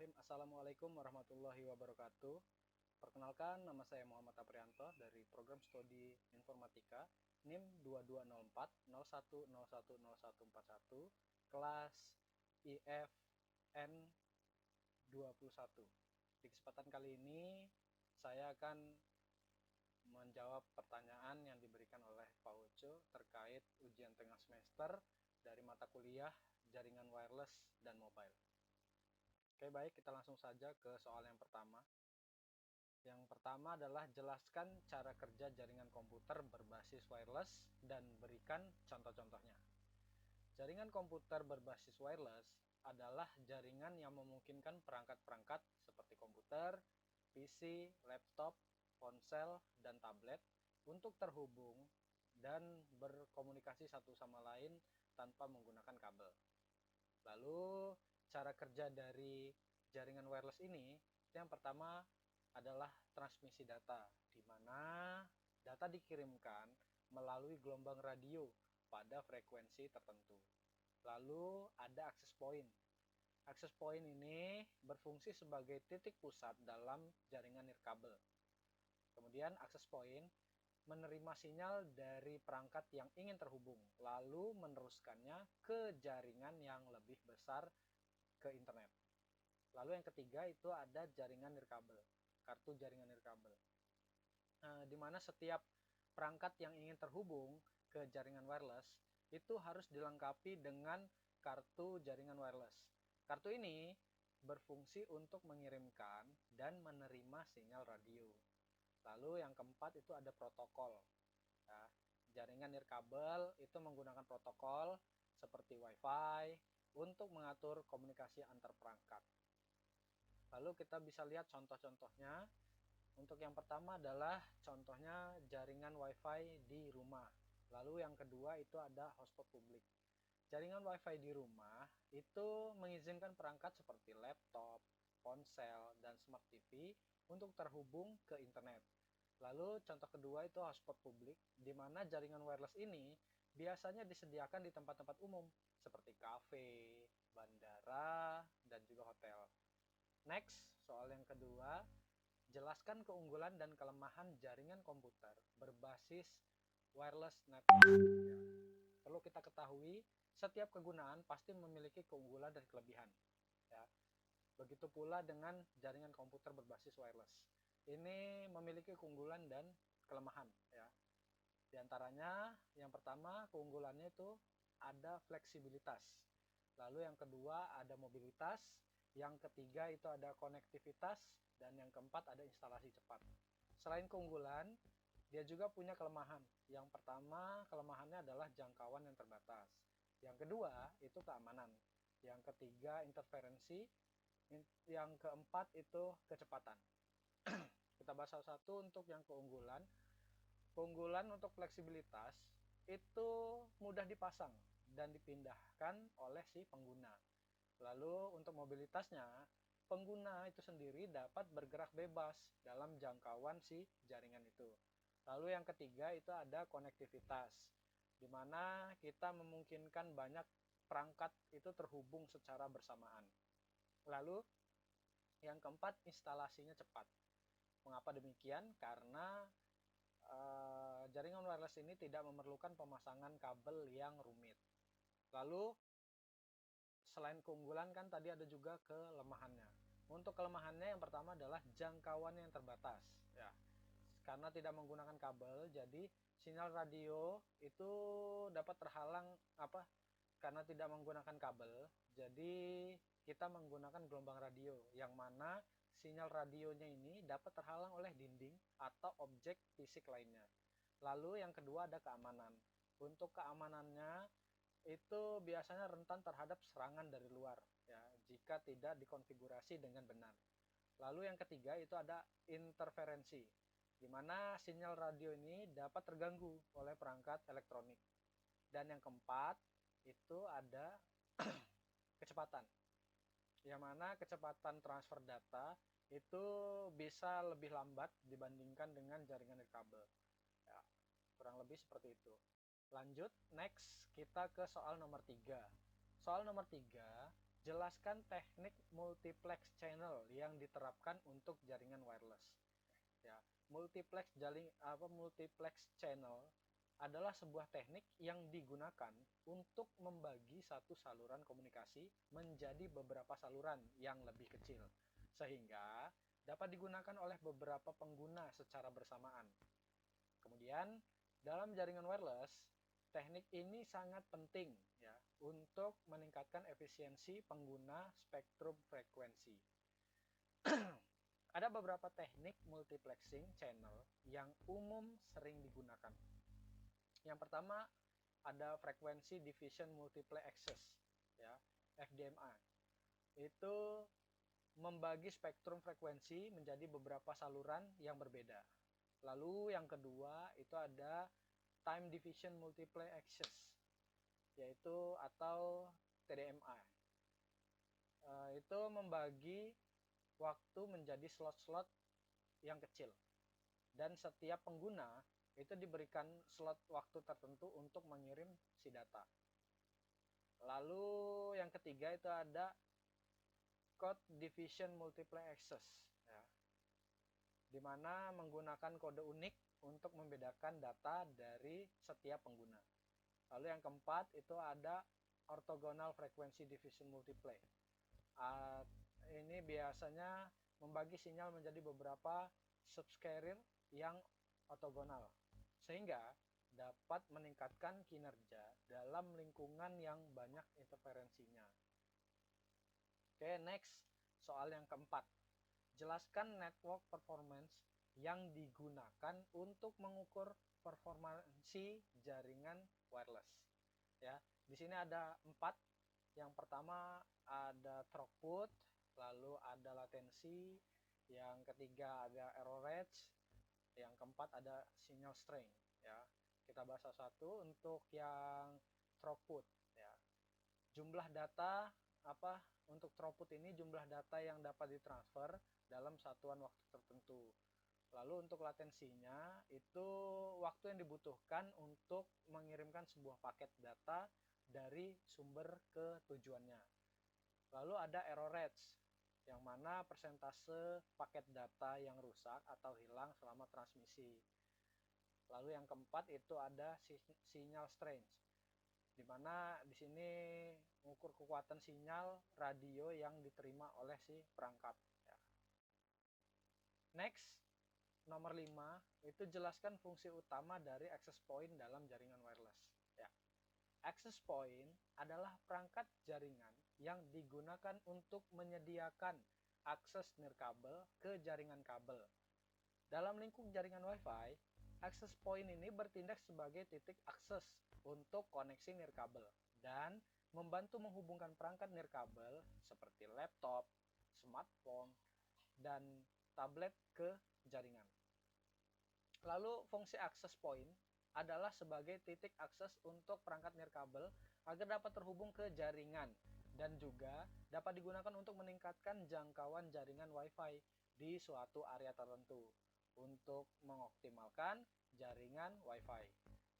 Bismillahirrahmanirrahim. Assalamualaikum warahmatullahi wabarakatuh. Perkenalkan, nama saya Muhammad Aprianto dari program studi Informatika NIM 220401010141 kelas IFN 21. Di kesempatan kali ini saya akan menjawab pertanyaan yang diberikan oleh Pak Ucu terkait ujian tengah semester dari mata kuliah jaringan wireless dan mobile. Oke, baik, kita langsung saja ke soal yang pertama. Yang pertama adalah jelaskan cara kerja jaringan komputer berbasis wireless dan berikan contoh-contohnya. Jaringan komputer berbasis wireless adalah jaringan yang memungkinkan perangkat-perangkat seperti komputer, PC, laptop, ponsel, dan tablet untuk terhubung dan berkomunikasi satu sama lain tanpa menggunakan kabel. Lalu cara kerja dari jaringan wireless ini, yang pertama adalah transmisi data, di mana data dikirimkan melalui gelombang radio pada frekuensi tertentu. Lalu ada access point. Access point ini berfungsi sebagai titik pusat dalam jaringan nirkabel. Kemudian access point menerima sinyal dari perangkat yang ingin terhubung, lalu meneruskannya ke jaringan yang lebih besar ke internet. Lalu yang ketiga itu ada jaringan nirkabel, kartu jaringan nirkabel, di mana setiap perangkat yang ingin terhubung ke jaringan wireless itu harus dilengkapi dengan kartu jaringan wireless. Kartu ini berfungsi untuk mengirimkan dan menerima sinyal radio. Lalu yang keempat itu ada protokol. Ya, jaringan nirkabel itu menggunakan protokol seperti WiFi untuk mengatur komunikasi antar perangkat. Lalu kita bisa lihat contoh-contohnya. Untuk yang pertama adalah contohnya jaringan WiFi di rumah. Lalu yang kedua itu ada hotspot publik. Jaringan WiFi di rumah itu mengizinkan perangkat seperti laptop, ponsel, dan smart TV untuk terhubung ke internet. Lalu contoh kedua itu hotspot publik, di mana jaringan wireless ini biasanya disediakan di tempat-tempat umum seperti kafe, bandara, dan juga hotel. Next, soal yang kedua, jelaskan keunggulan dan kelemahan jaringan komputer berbasis wireless network. Ya, perlu kita ketahui, setiap kegunaan pasti memiliki keunggulan dan kelebihan. Ya, begitu pula dengan jaringan komputer berbasis wireless. Ini memiliki keunggulan dan kelemahan. Ya, di antaranya, yang pertama keunggulannya itu ada fleksibilitas. Lalu yang kedua ada mobilitas. Yang ketiga itu ada konektivitas. Dan yang keempat ada instalasi cepat. Selain keunggulan, dia juga punya kelemahan. Yang pertama, kelemahannya adalah jangkauan yang terbatas. Yang kedua, itu keamanan. Yang ketiga, interferensi. Yang keempat, itu kecepatan. Kita bahas satu-satu. Untuk yang keunggulan. Keunggulan untuk fleksibilitas itu mudah dipasang dan dipindahkan oleh si pengguna. Lalu untuk mobilitasnya, pengguna itu sendiri dapat bergerak bebas dalam jangkauan si jaringan itu. Lalu yang ketiga itu ada konektivitas, di mana kita memungkinkan banyak perangkat itu terhubung secara bersamaan. Lalu yang keempat, instalasinya cepat. Mengapa demikian? Karena jaringan wireless ini tidak memerlukan pemasangan kabel yang rumit. Lalu selain keunggulan kan tadi ada juga kelemahannya. Untuk kelemahannya yang pertama adalah jangkauan yang terbatas. Ya, karena tidak menggunakan kabel, jadi sinyal radio itu dapat terhalang karena tidak menggunakan kabel. Jadi kita menggunakan gelombang radio yang mana sinyal radionya ini dapat terhalang oleh dinding atau objek fisik lainnya. Lalu yang kedua ada keamanan. Untuk keamanannya itu biasanya rentan terhadap serangan dari luar, ya, jika tidak dikonfigurasi dengan benar. Lalu yang ketiga itu ada interferensi, di mana sinyal radio ini dapat terganggu oleh perangkat elektronik. Dan yang keempat itu ada kecepatan, yang mana kecepatan transfer data itu bisa lebih lambat dibandingkan dengan jaringan nirkabel. Ya, kurang lebih seperti itu. Lanjut, next kita ke soal nomor 3. Soal nomor 3, jelaskan teknik multiplex channel yang diterapkan untuk jaringan wireless. Ya, multiplex channel adalah sebuah teknik yang digunakan untuk membagi satu saluran komunikasi menjadi beberapa saluran yang lebih kecil, sehingga dapat digunakan oleh beberapa pengguna secara bersamaan. Kemudian, dalam jaringan wireless, teknik ini sangat penting ya untuk meningkatkan efisiensi pengguna spektrum frekuensi. Ada beberapa teknik multiplexing channel yang umum sering digunakan. Yang pertama ada Frequency Division Multiply Access, ya, FDMA. Itu membagi spektrum frekuensi menjadi beberapa saluran yang berbeda. Lalu yang kedua itu ada Time Division Multiply Access, yaitu atau TDMA. Itu membagi waktu menjadi slot-slot yang kecil, dan setiap pengguna itu diberikan slot waktu tertentu untuk mengirim si data. Lalu yang ketiga itu ada Code Division Multiply Access, ya, di mana menggunakan kode unik untuk membedakan data dari setiap pengguna. Lalu yang keempat itu ada Orthogonal Frequency Division Multiply. Ini biasanya membagi sinyal menjadi beberapa subcarrier yang ortogonal, sehingga dapat meningkatkan kinerja dalam lingkungan yang banyak interferensinya. Oke, next, soal yang keempat. Jelaskan network performance yang digunakan untuk mengukur performansi jaringan wireless. Ya, di sini ada 4. Yang pertama ada throughput, lalu ada latensi, yang ketiga ada error rate, yang keempat ada signal strength, ya. Kita bahas satu untuk yang throughput, ya. Jumlah data untuk throughput ini jumlah data yang dapat ditransfer dalam satuan waktu tertentu. Lalu untuk latensinya itu waktu yang dibutuhkan untuk mengirimkan sebuah paket data dari sumber ke tujuannya. Lalu ada error rates, yang mana persentase paket data yang rusak atau hilang selama transmisi. Lalu yang keempat itu ada signal strength, di mana di sini mengukur kekuatan sinyal radio yang diterima oleh si perangkat. Ya. Next, nomor 5 itu jelaskan fungsi utama dari access point dalam jaringan wireless. Ya. Access point adalah perangkat jaringan yang digunakan untuk menyediakan akses nirkabel ke jaringan kabel. Dalam lingkup jaringan Wi-Fi, access point ini bertindak sebagai titik akses untuk koneksi nirkabel dan membantu menghubungkan perangkat nirkabel seperti laptop, smartphone, dan tablet ke jaringan. Lalu fungsi access point adalah sebagai titik akses untuk perangkat nirkabel agar dapat terhubung ke jaringan dan juga dapat digunakan untuk meningkatkan jangkauan jaringan Wi-Fi di suatu area tertentu untuk mengoptimalkan jaringan Wi-Fi.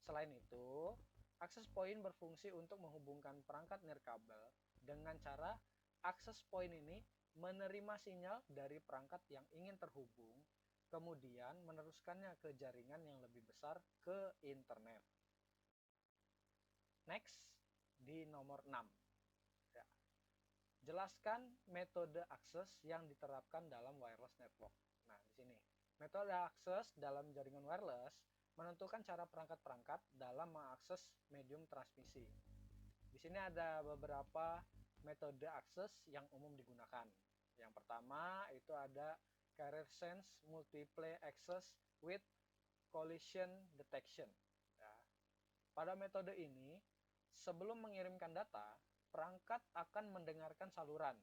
Selain itu, access point berfungsi untuk menghubungkan perangkat nirkabel dengan cara access point ini menerima sinyal dari perangkat yang ingin terhubung, kemudian meneruskannya ke jaringan yang lebih besar ke internet. Next, di nomor 6. Ya. Jelaskan metode akses yang diterapkan dalam wireless network. Nah, di sini. Metode akses dalam jaringan wireless menentukan cara perangkat-perangkat dalam mengakses medium transmisi. Di sini ada beberapa metode akses yang umum digunakan. Yang pertama itu ada Carrier Sense Multiply Access with Collision Detection. Ya. Pada metode ini, sebelum mengirimkan data, perangkat akan mendengarkan saluran.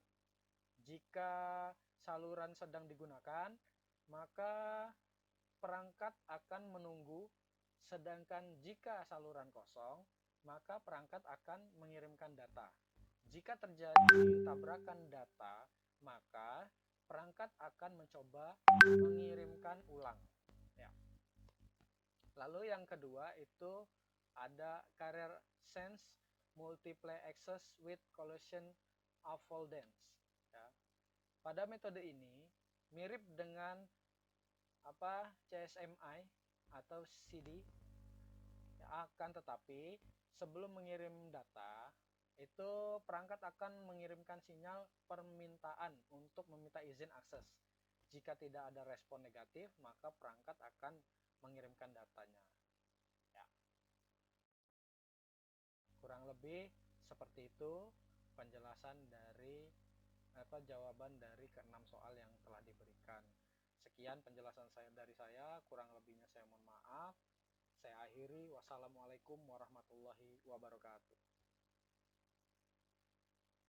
Jika saluran sedang digunakan, maka perangkat akan menunggu, sedangkan jika saluran kosong, maka perangkat akan mengirimkan data. Jika terjadi tabrakan data, maka perangkat akan mencoba mengirimkan ulang. Ya. Lalu yang kedua itu ada Carrier Sense Multiply Access with Collision avoidance. Ya. Pada metode ini mirip dengan CSMI atau CD, ya, akan tetapi sebelum mengirim data itu perangkat akan mengirimkan sinyal permintaan untuk meminta izin akses. Jika tidak ada respon negatif, maka perangkat akan mengirimkan datanya. Ya. Kurang lebih seperti itu penjelasan dari jawaban dari keenam soal yang telah diberikan. Sekian penjelasan dari saya, kurang lebihnya saya mohon maaf. Saya akhiri. Wassalamualaikum warahmatullahi wabarakatuh.